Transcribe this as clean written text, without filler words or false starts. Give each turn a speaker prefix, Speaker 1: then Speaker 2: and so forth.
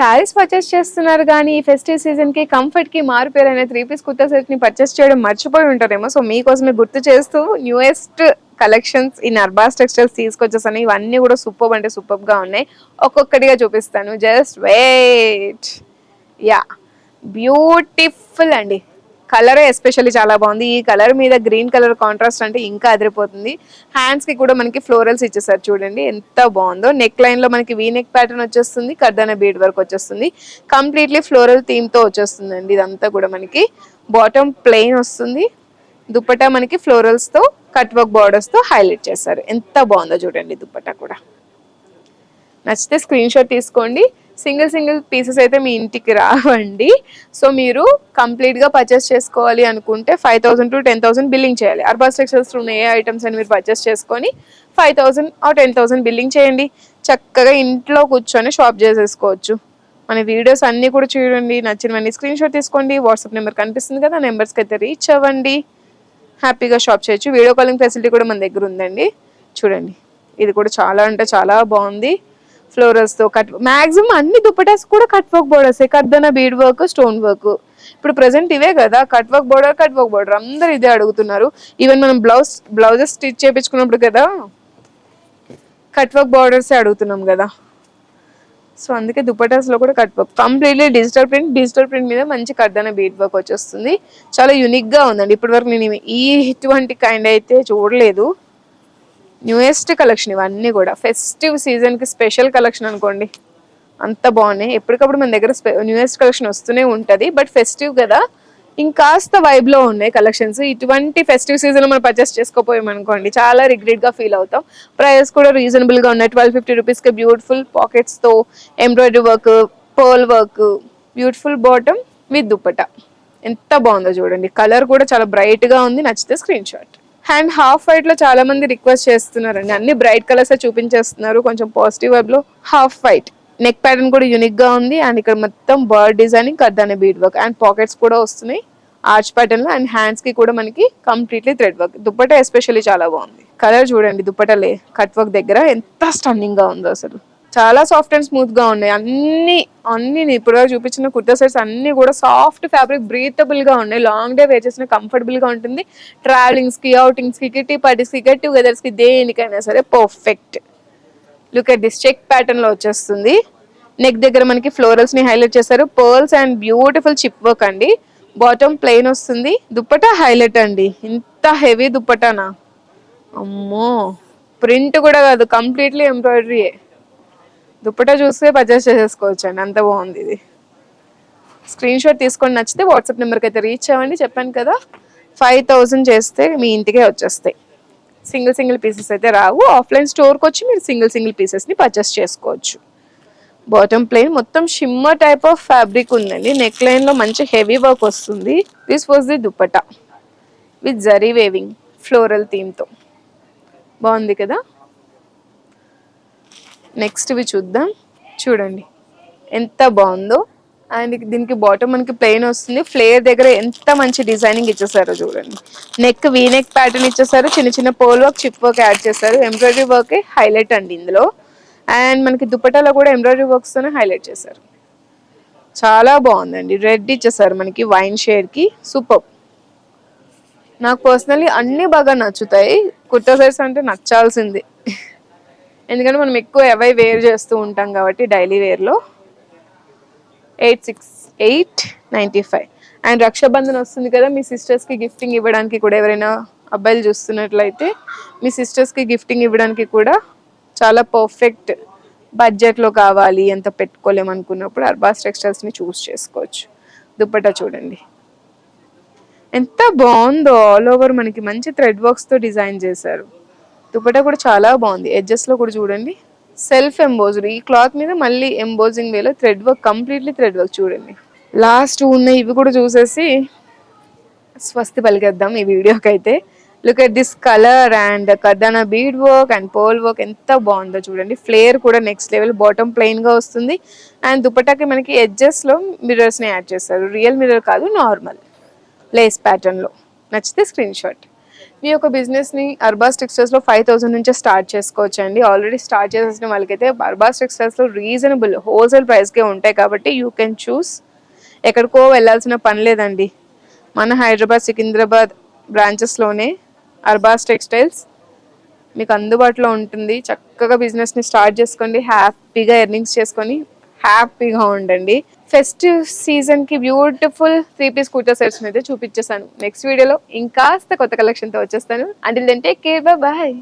Speaker 1: Saris purchase చేస్తున్నారు కానీ ఈ ఫెస్టివ్ సీజన్ కి కంఫర్ట్ కి మారుపేరైన 3 పీస్ కుర్తా సెట్ ని పర్చేస్ చేయడం మర్చిపోయి ఉంటారేమో. సో మీకోసమే గుర్తు చేస్తూ న్యూయెస్ట్ కలెక్షన్స్ ఈ నర్బాస్ టెక్స్టైల్స్ తీసుకొచ్చేసాను. ఇవన్నీ కూడా సూపర్ అంటే సూపర్ గా ఉన్నాయి. ఒక్కొక్కటిగా చూపిస్తాను, జస్ట్ వెయిట్. యా, బ్యూటిఫుల్ అండి. కలరే ఎస్పెషల్లీ చాలా బాగుంది. ఈ కలర్ మీద గ్రీన్ కలర్ కాంట్రాస్ట్ అంటే ఇంకా అదిరిపోతుంది. హ్యాండ్స్ కి కూడా మనకి ఫ్లోరల్స్ ఇచ్చేసారు చూడండి ఎంత బాగుందో. నెక్ లైన్ లో మనకి వీ నెక్ ప్యాటర్న్ వచ్చేస్తుంది, కర్దానా బీడ్ వర్క్ వచ్చేస్తుంది. కంప్లీట్లీ ఫ్లోరల్ థీమ్ తో వచ్చేస్తుందండి. ఇదంతా కూడా మనకి బాటమ్ ప్లెయిన్ వస్తుంది. దుపట్టా మనకి ఫ్లోరల్స్ తో కట్ వర్క్ బార్డర్స్ తో హైలైట్ చేశారు. ఎంత బాగుందో చూడండి దుపట్టా కూడా. నచ్చితే స్క్రీన్ షాట్ తీసుకోండి. సింగిల్ పీసెస్ అయితే మీ ఇంటికి రావండి. సో మీరు కంప్లీట్గా పర్చేస్ చేసుకోవాలి అనుకుంటే 5,000 to 10,000 బిల్లింగ్ చేయాలి. అర్బాస్ టెక్స్టైల్స్ ఉన్న ఏ ఐటమ్స్ అని మీరు పర్చేస్ చేసుకొని 5,000 or 10,000 బిల్లింగ్ చేయండి. చక్కగా ఇంట్లో కూర్చొని షాప్ చేసేసుకోవచ్చు. మన వీడియోస్ అన్నీ కూడా చూడండి, నచ్చినవన్నీ స్క్రీన్ షాట్ తీసుకోండి. వాట్సాప్ నెంబర్ కనిపిస్తుంది కదా, నెంబర్స్కి అయితే రీచ్ అవ్వండి. హ్యాపీగా షాప్ చేయొచ్చు. వీడియో కాలింగ్ ఫెసిలిటీ కూడా మన దగ్గర ఉందండి. చూడండి, ఇది కూడా చాలా అంటే చాలా బాగుంది. ఫ్లోరల్స్ తో కట్, మాక్సిమం అన్ని దుపటాస్ కూడా కట్ వర్క్ బోర్డర్స్, కర్దన బీడ్ వర్క్, స్టోన్ వర్క్. ఇప్పుడు ప్రెసెంట్ ఇవే కదా కట్ వర్క్ బోర్డర్, అందరు ఇదే అడుగుతున్నారు. ఈవెన్ మనం బ్లౌజెస్ స్టిచ్ చేయించుకున్నప్పుడు కదా కట్ వర్క్ బోర్డర్స్ అడుగుతున్నాం కదా. సో అందుకే దుపటాస్ లో కూడా cut work, completely digital print మీద మంచి కర్దన బీడ్ వర్క్ వచ్చేస్తుంది. చాలా యూనిక్ గా ఉందండి. ఇప్పటి వరకు నేను ఇటువంటి కైండ్ అయితే చూడలేదు. న్యూయెస్ట్ కలెక్షన్ ఇవన్నీ కూడా. ఫెస్టివ్ సీజన్కి స్పెషల్ కలెక్షన్ అనుకోండి, అంత బాగున్నాయి. ఎప్పటికప్పుడు మన దగ్గర న్యూయెస్ట్ కలెక్షన్ వస్తూనే ఉంటుంది. బట్ ఫెస్టివ్ కదా, ఇంకాస్త వైబ్లో ఉన్నాయి కలెక్షన్స్. ఇటువంటి ఫెస్టివ్ సీజన్ మనం పర్చేస్ చేసుకోపోయామనుకోండి చాలా రిగ్రెట్గా ఫీల్ అవుతాం. ప్రైస్ కూడా రీజనబుల్గా ఉన్నాయి. 1250 రూపీస్కి బ్యూటిఫుల్ పాకెట్స్తో embroidery work, pearl work, beautiful bottom with dupatta. ఎంత బాగుందో చూడండి. కలర్ కూడా చాలా బ్రైట్గా ఉంది. నచ్చితే screen shot. And half white లో చాలా మంది రిక్వెస్ట్ చేస్తున్నారండి. అన్ని బ్రైట్ కలర్స్ చూపించేస్తున్నారు. కొంచెం పాజిటివ్ వైబ్ లో హాఫ్ వైట్. నెక్ ప్యాటర్న్ కూడా యూనిక్ గా ఉంది. అండ్ ఇక్కడ మొత్తం బర్డ్ డిజైనింగ్, కర్దానా బీడ్ వర్క్ అండ్ పాకెట్స్ కూడా వస్తున్నాయి ఆర్చ్ ప్యాటర్న్ లో. అండ్ హ్యాండ్స్ కి కూడా మనకి completely thread work. Dupatta especially చాలా బాగుంది. కలర్ చూడండి, దుపట్టలే కట్ వర్క్ దగ్గర ఎంత స్టన్నింగ్ గా ఉందో అసలు. చాలా సాఫ్ట్ అండ్ స్మూత్ గా ఉన్నాయి. అన్ని ఇప్పుడు చూపించిన కుర్తా సెట్స్ అన్ని కూడా సాఫ్ట్ ఫ్యాబ్రిక్, బ్రీతబుల్ గా ఉన్నాయి. లాంగ్ డే వేర్ చేసిన కంఫర్టబుల్ గా ఉంటుంది. ట్రావెలింగ్స్ కి, అవుటింగ్స్ కి, కిటీ పార్టీస్ కి, గెట్ టుగెదర్స్ కి, దేనికైనా సరే perfect. Look at this, check pattern లో వచ్చేస్తుంది. నెక్ దగ్గర మనకి ఫ్లోరల్స్ ని హైలైట్ చేశారు. Pearls and beautiful chip work అండి. బాటమ్ ప్లెయిన్ వస్తుంది. దుపట్టా హైలైట్ అండి. ఇంత హెవీ దుపట్టానా, అమ్మో. ప్రింట్ కూడా కాదు, కంప్లీట్లీ ఎంబ్రాయిడరీయే. దుపట్టా చూస్తే పర్చేస్ చేసేసుకోవచ్చు అండి, అంత బాగుంది ఇది. స్క్రీన్ షాట్ తీసుకొని నచ్చితే వాట్సాప్ నెంబర్కి అయితే రీచ్ అవ్వండి. చెప్పాను కదా 5,000 చేస్తే మీ ఇంటికే వచ్చేస్తాయి. సింగిల్ పీసెస్ అయితే రావు. ఆఫ్లైన్ స్టోర్కి వచ్చి మీరు సింగిల్ పీసెస్ని పర్చేస్ చేసుకోవచ్చు. బాటమ్ ప్లెయిన్, మొత్తం షిమ్మర్ టైప్ ఆఫ్ ఫ్యాబ్రిక్ ఉందండి. నెక్ లైన్ లో మంచి హెవీ వర్క్ వస్తుంది. This was the dupatta with zari weaving floral theme తో. బాగుంది కదా. నెక్స్ట్ వి చూద్దాం. చూడండి ఎంత బాగుందో. అండ్ దీనికి బాటమ్ మనకి ప్లెయిన్ వస్తుంది. ఫ్లేర్ దగ్గర ఎంత మంచి డిజైనింగ్ ఇచ్చేసారో చూడండి. నెక్ వీ నెక్ ప్యాటర్న్ ఇచ్చేసారు. చిన్న pole work, chip work add చేశారు. ఎంబ్రాయిడరీ వర్క్ హైలైట్ అండి ఇందులో. అండ్ మనకి దుపట్టాలో కూడా ఎంబ్రాయిడరీ వర్క్స్ తోనే హైలైట్ చేశారు. చాలా బాగుందండి. రెడ్ ఇచ్చేసారు మనకి వైన్ షేడ్ కి. సూపర్. నాకు పర్సనల్లీ అన్ని బాగా నచ్చుతాయి. కుర్తా సెట్స్ అంటే నచ్చాల్సింది, ఎందుకంటే మనం ఎక్కువ అవే వేర్ చేస్తూ ఉంటాం కాబట్టి డైలీ వేర్లో. 868.95. అండ్ రక్షాబంధన్ వస్తుంది కదా, మీ సిస్టర్స్కి గిఫ్టింగ్ ఇవ్వడానికి కూడా, ఎవరైనా అబ్బాయిలు చూస్తున్నట్లయితే మీ సిస్టర్స్కి గిఫ్టింగ్ ఇవ్వడానికి కూడా చాలా పర్ఫెక్ట్. బడ్జెట్లో కావాలి, ఎంత పెట్టుకోలేమనుకున్నప్పుడు అర్బాస్ టెక్స్టైల్స్ని చూస్ చేసుకోవచ్చు. దుపట్టా చూడండి ఎంత బాగుందో. ఆల్ ఓవర్ మనకి మంచి థ్రెడ్ వర్క్స్తో డిజైన్ చేశారు. దుపట్టా కూడా చాలా బాగుంది. ఎడ్జెస్లో కూడా చూడండి సెల్ఫ్ ఎంబోజ్డ్. ఈ క్లాత్ మీద మళ్ళీ ఎంబోజింగ్ వేలో thread work, completely thread work చూడండి. లాస్ట్ ఉన్నాయి ఇవి కూడా చూసేసి స్వస్తి పలికేద్దాం ఈ వీడియోకి అయితే. Look at this colour and కర్దానా bead work and pearl work ఎంత బాగుందో చూడండి. ఫ్లేర్ కూడా నెక్స్ట్ లెవెల్. బాటమ్ ప్లెయిన్ గా వస్తుంది. అండ్ దుపట్టాకి మనకి ఎడ్జెస్ లో మిర్రర్స్ ని యాడ్ చేస్తారు. రియల్ మిర్రర్ కాదు, నార్మల్ లేస్ ప్యాటర్న్ లో. నచ్చితే స్క్రీన్ షాట్. మీ యొక్క బిజినెస్ని అర్బాస్ టెక్స్టైల్స్లో 5,000 నుంచే స్టార్ట్ చేసుకోవచ్చు అండి. ఆల్రెడీ స్టార్ట్ చేసేసిన వాళ్ళకైతే అర్బాస్ టెక్స్టైల్స్లో రీజనబుల్ హోల్సేల్ ప్రైస్కే ఉంటాయి కాబట్టి యూ కెన్ చూస్. ఎక్కడికో వెళ్ళాల్సిన పని లేదండి. మన హైదరాబాద్, సికింద్రాబాద్ బ్రాంచెస్లోనే అర్బాస్ టెక్స్టైల్స్ మీకు అందుబాటులో ఉంటుంది. చక్కగా బిజినెస్ని స్టార్ట్ చేసుకోండి, హ్యాపీగా ఎర్నింగ్స్ చేసుకొని హ్యాపీగా ఉండండి. ఫెస్టివ్ సీజన్కి బ్యూటిఫుల్ 3-piece కుర్తా సెట్స్ అయితే చూపించేసాను. నెక్స్ట్ వీడియోలో ఇంకాస్త కొత్త కలెక్షన్తో వచ్చేస్తాను. Until then take care, bye.